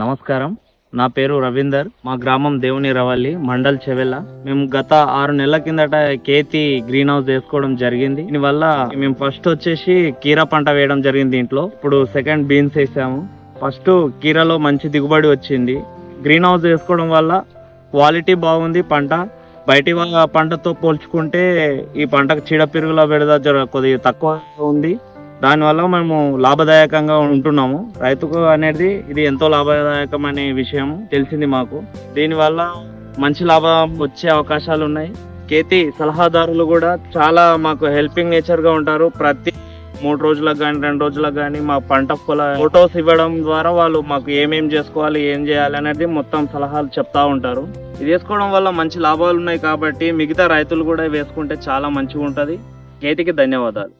నమస్కారం. నా పేరు రవీందర్. మా గ్రామం దేవుని రవల్లి, మండల్ చెవెల్ల. మేము గత 6 నెలల కిందట కేతి గ్రీన్ హౌస్ వేసుకోవడం జరిగింది. దీనివల్ల మేము ఫస్ట్ వచ్చేసి కీరా పంట వేయడం జరిగింది దీంట్లో. ఇప్పుడు సెకండ్ బీన్స్ వేసాము. ఫస్ట్ కీరాలో మంచి దిగుబడి వచ్చింది. గ్రీన్ హౌస్ వేసుకోవడం వల్ల క్వాలిటీ బాగుంది. పంట బయటి పంటతో పోల్చుకుంటే ఈ పంటకు చీడపిరుగుల బెడద కొద్దిగా తక్కువ ఉంది. దానివల్ల మేము లాభదాయకంగా ఉంటున్నాము. రైతుకు అనేది ఇది ఎంతో లాభదాయకం అనే విషయం తెలిసింది మాకు. దీనివల్ల మంచి లాభం వచ్చే అవకాశాలు ఉన్నాయి. కేతి సలహాదారులు కూడా చాలా మాకు హెల్పింగ్ నేచర్ గా ఉంటారు. ప్రతి 3 రోజులకు కానీ 2 రోజులకు కానీ మా పంట ఫొటోస్ ఇవ్వడం ద్వారా వాళ్ళు మాకు ఏమేం చేసుకోవాలి, ఏం చేయాలి అనేది మొత్తం సలహాలు చెప్తా ఉంటారు. ఇది వేసుకోవడం వల్ల మంచి లాభాలు ఉన్నాయి కాబట్టి మిగతా రైతులు కూడా వేసుకుంటే చాలా మంచిగా ఉంటది. కేతికి ధన్యవాదాలు.